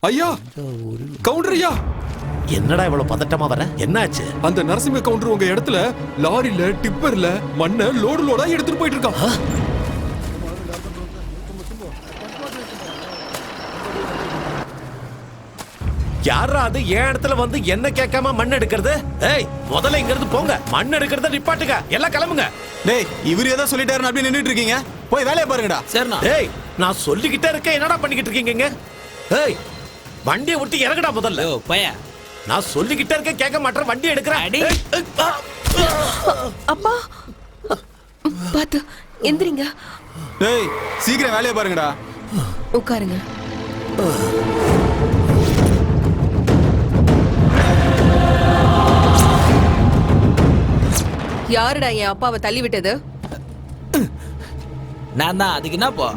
ஐயா, கவுண்டர் ஐயா. என்னடா இவ்வளவு பதட்டமா வர? என்னாச்சு? அந்த நரசிம்ம கவுண்டர் உங்க இடத்துல லாரில டிப்பர்ல மண்ணை லோடு லோடா எடுத்துட்டு போயிட்டு இருக்கான். யாரா அது என் இடத்துல வந்து என்ன கேட்காம மண் எடுக்கிறது? ஏய், முதல்ல இங்க இருந்து போங்க. மண் எடுக்கிறத நிப்பாட்டுங்க. எல்லாம் கிளம்புங்க. டேய், இவர் ஏதோ சொல்லிட்டாருன்னு அப்படி நின்னுட்டு இருக்கீங்க. போய் வேலையை பாருங்கடா. சரிண்ணா. ஏய், நான் சொல்லிக்கிட்டே இருக்கேன். என்னடா பண்ணிக்கிட்டு இருக்கீங்க? ஏய், வண்டியை விட்டு இறங்குடா முதல்ல. ஓ பையா, நான் சொல்லிக்கிட்டே இருக்கேன், கேட்க மாட்டேன். வண்டி எடுக்கிறேன். அப்பா பாத்து எந்திரிங்க. டேய், சீக்கிரம் வேலையை பாருங்கடா. உட்காருங்க. யாருடா என் அப்பாவை தள்ளி விட்டது? நான் தான். அதுக்கு என்ன போ?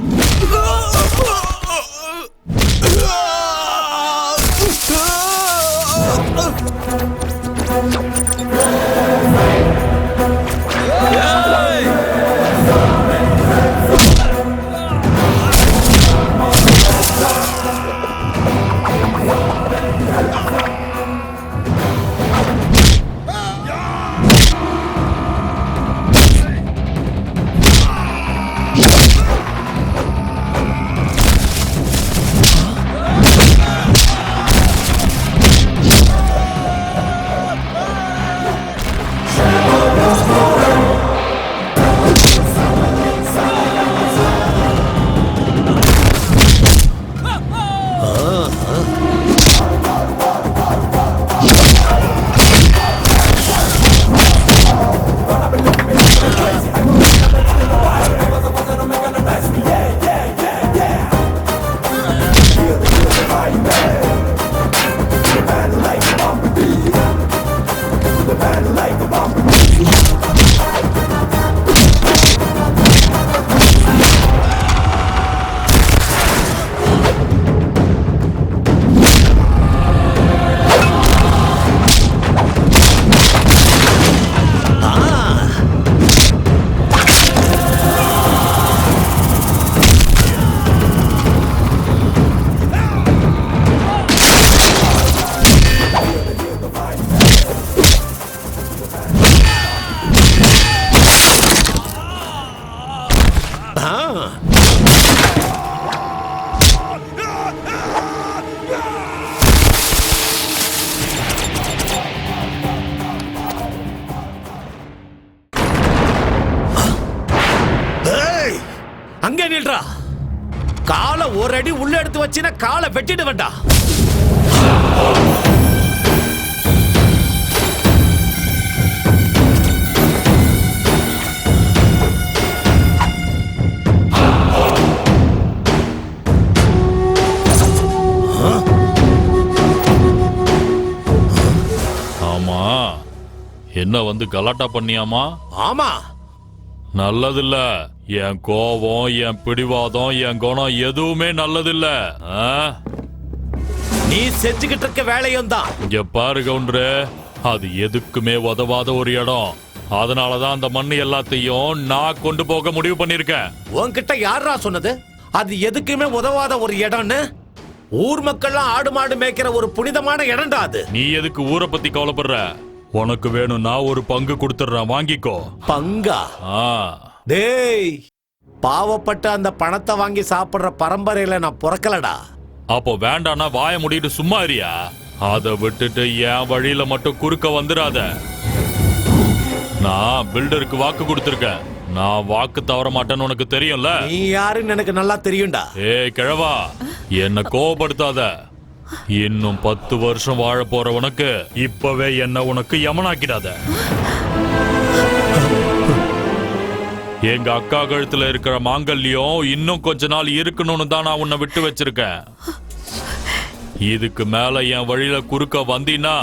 அங்கே நில்றா. காலை ஒரு அடி உள்ள எடுத்து வச்சினா காலை வெட்டிட்டு வேண்டா. ஆமா, என்ன வந்து கலாட்டா பண்ணியாமா? ஆமா, நல்லதில்ல. என் கோபம், என் பிடிவாதம், என் குணம் எதுவுமே நல்லதில்ல. நீ செஞ்சுக்கிட்டு இருக்க வேலையும் தான். இங்க பாரு கவுண்டரு, அது எதுக்குமே உதவாத ஒரு இடம். அதனாலதான் அந்த மண்ணு எல்லாத்தையும் நான் கொண்டு போக முடிவு பண்ணிருக்கேன். உன்கிட்ட யாரா சொன்னது அது எதுக்குமே உதவாத ஒரு இடம்னு? ஊர் மக்கள்லாம் ஆடு மாடு மேய்க்கிற ஒரு புனிதமான இடம்டா அது. நீ எதுக்கு ஊரை பத்தி கவலைப்படுற? உனக்கு வேணும், நான் ஒரு பங்கு கொடுத்துறேன், வாங்கிக்கோ. பங்கா? டேய், பாவப்பட்ட அந்த பணத்தை வாங்கி சாப்பிடுற பரம்பரையில நான் பிறக்கலடா. அப்போ வேண்டானா வாய முடிட்டு சும்மா இருயா. அதை விட்டுட்டு என் வழியில மட்டும் குறுக்க வந்துடாத. நான் பில்டருக்கு வாக்கு கொடுத்திருக்கேன். நான் வாக்கு தவற மாட்டேன்னு உனக்கு தெரியும்ல. நீ யாருன்னு எனக்கு நல்லா தெரியும்டா. ஏய் கிழவா, என்ன கோபப்படுத்தாத. இன்னும் 10 வருஷம் வாழ போற உனக்கு இப்பவே என்ன உனக்கு யமனாக்கிடாத. எங்க அக்கா கழுத்துல இருக்கிற மாங்கல்யம் இன்னும் கொஞ்ச நாள் இருக்கணும்னு தான் நான் உன்னை விட்டு வச்சிருக்கேன். இதுக்கு மேல என் வழியில குறுக்க வந்தீனா,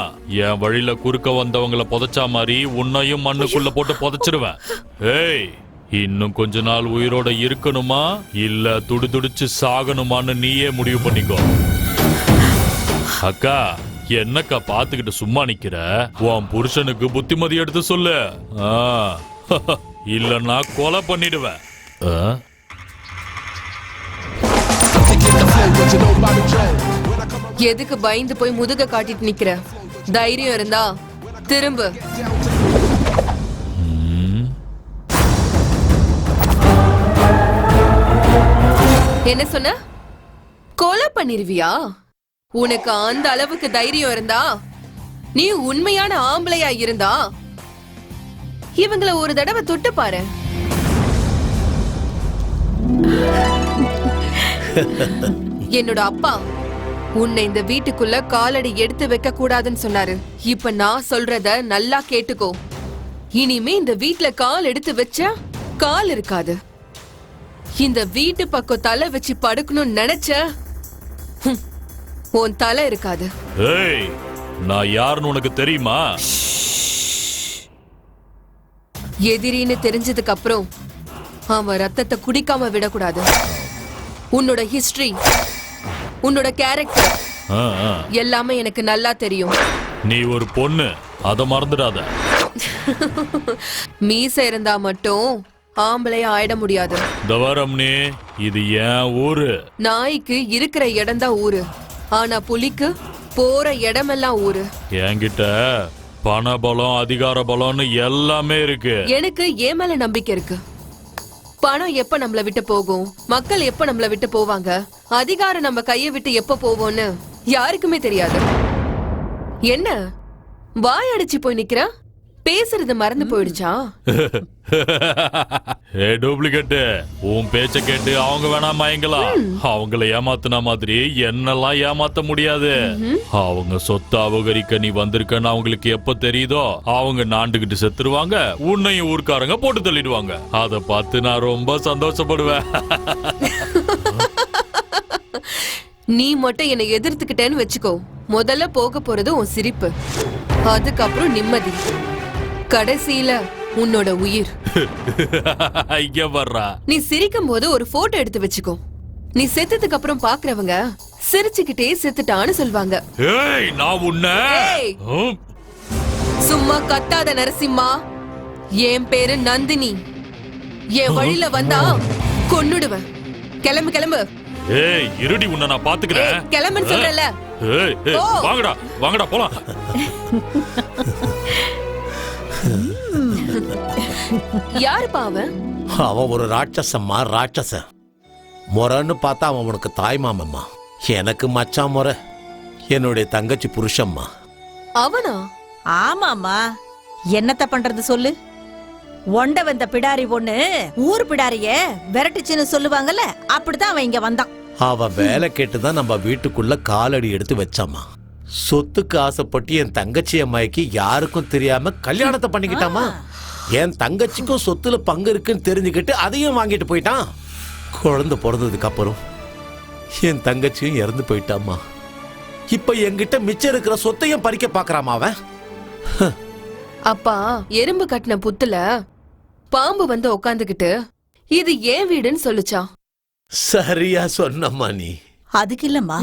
என் வழியில குறுக்க வந்தவங்களை புதைச்சா மாதிரி உன்னையும் மண்ணுக்குள்ள போட்டு புதைச்சிருவேன். ஏய், இன்னும் கொஞ்ச நாள் உயிரோட இருக்கணுமா இல்ல துடிதுடிச்சு சாகணுமான்னு நீயே முடிவு பண்ணிக்கோ. அக்கா, என்னக்கா பாத்துக்கிட்டு சும்மா நிக்கிற? உன் புருஷனுக்கு புத்திமதி எடுத்து சொல்லு. இல்லன்னா கொலை பண்ணிடுவேன். எதுக்கு பயந்து போய் முதுக காட்டிட்டு நிக்கிற? தைரியம் இருந்தா திரும்பு. என்ன சொன்ன? கொலை பண்ணிருவியா? உனக்கு அந்த அளவுக்கு தைரியம் இருந்தா, நீ உண்மையான ஆம்பளையா இருந்தா இவங்கள ஒரு தடவை தொட்டு பாரு. என்னோட அப்பா உன்னை இந்த வீட்டுக்குள்ள காலடி எடுத்து வைக்க கூடாதுன்னு சொன்னாரு. இப்ப நான் சொல்றத நல்லா கேட்டுக்கோ. இனிமே இந்த வீட்ல கால் எடுத்து வச்சா கால் இருக்காது. இந்த வீட்டு பக்கம் தலை வச்சு படுக்கணும்னு நினைச்ச உன் தலை இருக்காது. ஏய், நான் யாருன்னு உனக்கு தெரியுமா? எதிரின்னு தெரிஞ்சதுக்கு அப்புறம் அவன் ரத்தத்தை குடிக்காம விடக்கூடாது. உன்னோட ஹிஸ்டரி, உன்னோட கேரக்டர் எல்லாமே எனக்கு நல்லா தெரியும். நீ ஒரு பொண்ணு, அத மறந்துடாத. மீச இருந்தா மட்டும் ஆம்பளையா ஆயிட முடியாது. தவரம்னே, இது ஏன் ஊரு. நாய்க்கு இருக்கிற இடம் தான் ஊரு, ஆனா புலிக்கு போற இடமெல்லாம் ஊரு. என்கிட்ட பண பலம், அதிகார பலம்னு எல்லாமே இருக்கு. எனக்கு ஏன் மேல நம்பிக்கை இருக்கு. பணம் எப்ப நம்மள விட்டு போகும், மக்கள் எப்ப நம்மள விட்டு போவாங்க, அதிகாரம் நம்ம கையை விட்டு எப்ப போவோம்னு யாருக்குமே தெரியாது. என்ன வாய் அடிச்சு போய் நிக்கிற? பேசுறது மறந்து போயிடுச்சா? ஏ டூப்ளிகேட், உன் பேச்ச கேட்டு அவங்க வேணா மயங்கலாம். அவங்கள ஏமாத்துன மாதிரி என்னெல்லாம் ஏமாத்த முடியாது. அவங்க சொத்தை அபகரிக்க நீ வந்திருக்கன்னு அவங்களுக்கு எப்ப தெரியுதோ அவங்க நாண்டுகிட்டு செத்துருவாங்க. உன்னையும் ஊர்க்காரங்க போட்டு தள்ளிடுவாங்க. அத பார்த்து நான் ரொம்ப சந்தோஷப்படுவேன். நீ மட்டும் என்னை எதிர்த்துக்கிட்டேன்னு வச்சுக்கோ, முதல்ல போக போறது உன் சிரிப்பு, அதுக்கப்புறம் நிம்மதி, கடைசியில உன்னோட உயிர். இங்க வர்றா. நீ சிரிக்கும் போது ஒரு போட்டோ எடுத்து வச்சுக்கோ. நீ செத்ததுக்கு அப்புறம் பாக்குறவங்க சிரிச்சுக்கிட்டே செத்துட்டான்னு சொல்வாங்க. ஏய், நான் உன்னை சும்மா கத்தாத நரசிம்மா. என் பேரு நந்தினி. என் வழியில வந்தா கொன்னுடுவேன். கிளம்பு கிளம்பு. ஏய், இருடி, உன்னை நான் பாத்துக்கிறேன். கிளம்புன்னு சொல்றல. ஏய், வாங்கடா வாங்கடா போலாம். யாருப்பா அவன்? அவன் ஒரு ராட்சசம்மா, ராட்சசன். முறைன்னு பார்த்தா அவன் உனக்கு தாய் மாமம்மா. எனக்கு மச்சான் முறை, என்னுடைய தங்கச்சி புருஷம்மா. அவனா? ஆமாமா, என்னத்த பண்றது சொல்லு. ஒண்ட வந்த பிடாரி ஒண்ணு ஊர் பிடாரிய விரட்டுச்சுன்னு சொல்லுவாங்கல்ல, அப்படிதான் அவன் இங்க வந்தான். அவன் வேலை கேட்டுதான் நம்ம வீட்டுக்குள்ள காலடி எடுத்து வச்சாமா. சொத்துக்கு ஆசைப்பட்டு என் தங்கச்சி அம்மாய்க்கு யாருக்கும் தெரியாம கல்யாணத்தை பண்ணிக்கிட்டாமா. என் தங்கச்சிக்கும் சொத்துல பங்கு இருக்குன்னு தெரிஞ்சுக்கிட்டு அதையும் வாங்கிட்டு போயிட்டான். குழந்தை பிறந்ததுக்கு அப்புறம் என் தங்கச்சியும் இறந்து போயிட்டாமா. இப்ப என்கிட்ட மிச்சம் இருக்கிற சொத்தையும் பறிக்க பாக்குறாமா அவன். அப்பா எறும்பு கட்டின புத்துல பாம்பு வந்து உக்காந்துக்கிட்டு இது ஏன் வீடுன்னு சொல்லுச்சா? சரியா சொன்னம்மா நீ. அதுக்கு இல்லம்மா,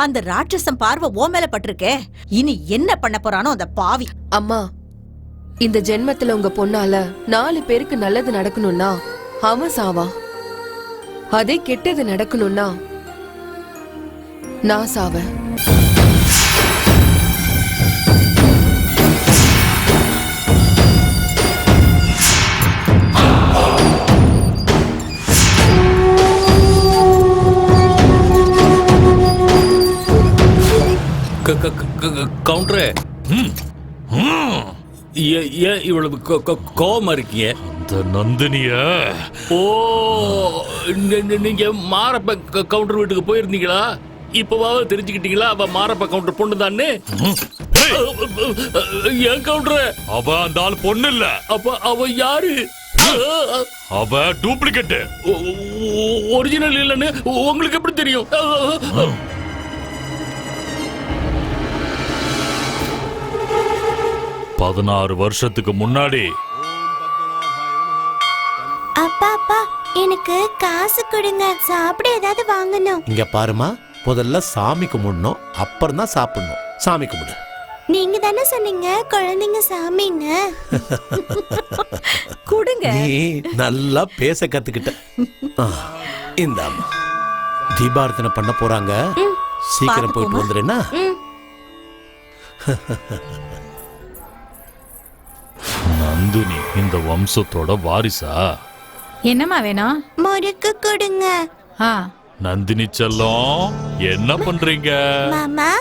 அந்த ராட்சசம் பார்வை ஓ மேல பட்டிருக்கே, இனி என்ன பண்ண போறானோ அந்த பாவி. அம்மா, இந்த ஜென்மத்துல உங்க பொண்ணால 4 பேருக்கு நல்லது நடக்கணும்னா அவன் சாவா. அதே கெட்டது நடக்கணும்னா நான் சாவேன். கவுண்டரே, ஏன் இவ்வளவு கோவமா இருக்கீங்க? அந்த நந்தினிய ஓ, நீங்க மாரப்ப கவுண்டர் வீட்டுக்கு போயிருந்தீங்களா? இப்பவாவது தெரிஞ்சுக்கிட்டீங்களா அவ மாரப்ப கவுண்டர் பொண்ணு தானே? ஏன் கவுண்டர், அவ அந்த ஆள் பொண்ணு இல்ல. அப்ப அவ யாரு? அவ டூப்ளிகேட். ஒரிஜினல் இல்லன்னு உங்களுக்கு எப்படி தெரியும்? 16 வருஷத்துக்கு முன்னாடி. அப்பா அப்பா, எனக்கு காசு கொடுங்க, சாப்பிட ஏதாவது வாங்கணும். இங்க பாருமா, முதல்ல சாமி கும்பிடணும், அப்புறம் தான் சாப்பிடணும். சாமி கும்பிடு. நீங்க தானே சொன்னீங்க குழந்தைங்க சாமின்னு. குடுங்க. நீ நல்லா பேச கத்துக்கிட்ட. இந்தாம்மா, தீபார்த்தனை பண்ண போறாங்க, சீக்கிரம் போயிட்டு போமா. வந்துடுன்னா நந்தினி இந்த வம்சத்தோட வாரிசா? என்னம்மா வேணும்? முறுக்கு கொடுங்க. ஆ, நந்தினி செல்லம், என்ன பண்றீங்க? மாமா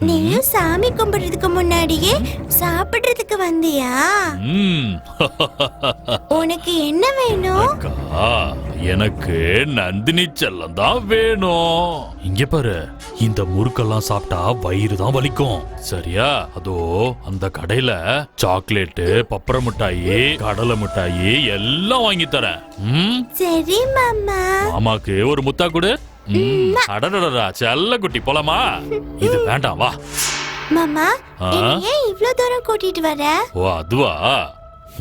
நீயும் சாமி கும்பிடுறதுக்கு முன்னாடியே சாப்பிடுறதுக்கு வந்தியா? ம். உனக்கு என்ன வேணும்? அக்கா, எனக்கு நந்தினி செல்லம் தான் வேணும். இங்க பாரு, இந்த முறுக்கெல்லாம் சாப்பிட்டா வயிறு தான் வலிக்கும், சரியா? அதோ அந்த கடையில சாக்லேட்டு, பப்பர மிட்டாயி, கடலை மிட்டாயி எல்லாம் வாங்கி தரேன். ம்? சரி மாமா. மாமாக்கு ஒரு முத்தா கொடு. ம். அடடடடா, செல்ல குட்டி, போலாமா? இது வேண்டாம், வா. மாமா ஆ? என்னை ஏன் இவ்ளோ தூரம் கூட்டிட்டு வர? ஓ, அதுவா?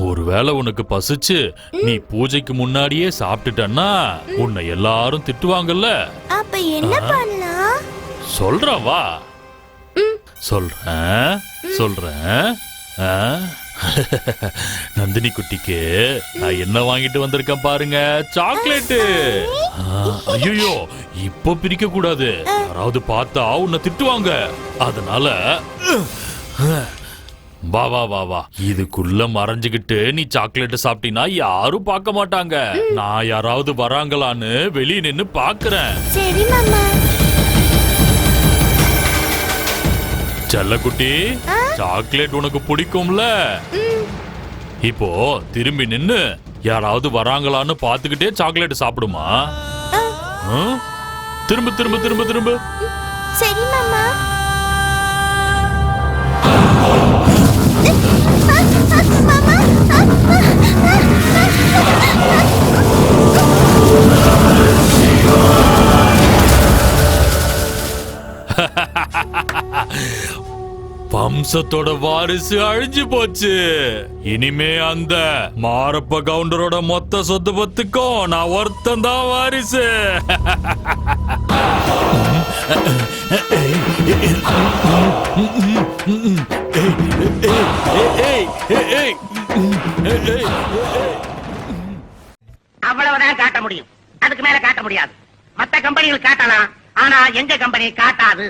ஒருவேளை உனக்கு பசிச்சு நீ பூஜைக்கு முன்னாடியே சாப்பிட்டுட்டன்னா உன்னை எல்லாரும் திட்டுவாங்கல்ல. அப்ப என்ன பண்ணலாம்? சொல்றேன், வா. சொல்றேன். ஆ? நந்தினி குட்டிக்கு நான் என்ன வாங்கிட்டு வந்திருக்கேன் பாருங்க, சாக்லேட்டு. ஐயோ, இப்போ பிரிக்க கூடாது, யாராவது பார்த்தா உன்னை திட்டுவாங்க. அதனால வா வா வா வா, இதுக்குள்ள மறைஞ்சுகிட்டு நீ சாக்லேட் சாப்பிட்டீன்னா யாரும் பார்க்க மாட்டாங்க. நான் யாராவது வராங்களான்னு வெளியே நின்னு பாக்குறேன். சரி மாமா. செல்லக்குட்டி, சாக்லேட் உனக்கு பிடிக்கும்ல? இப்போ திரும்பி நின்னு யாராவது வராங்களான்னு பாத்துக்கிட்டே சாக்லேட் சாப்பிடுமா? ம்? திரும்ப திரும்ப திரும்ப திரும்ப. சரி மாமா. வம்சத்தோட வாரிசு அழிஞ்சு போச்சு. இனிமே அந்த மாரப்ப கவுண்டரோட மொத்த சொத்து பத்துக்கும் நான் ஒருத்தன் தான் வாரிசு. அவ்வளவுதான் காட்ட முடியும், அதுக்கு மேல காட்ட முடியாது. மத்த கம்பெனிகள் காட்டலாம், ஆனா எங்க கம்பெனி காட்டாது.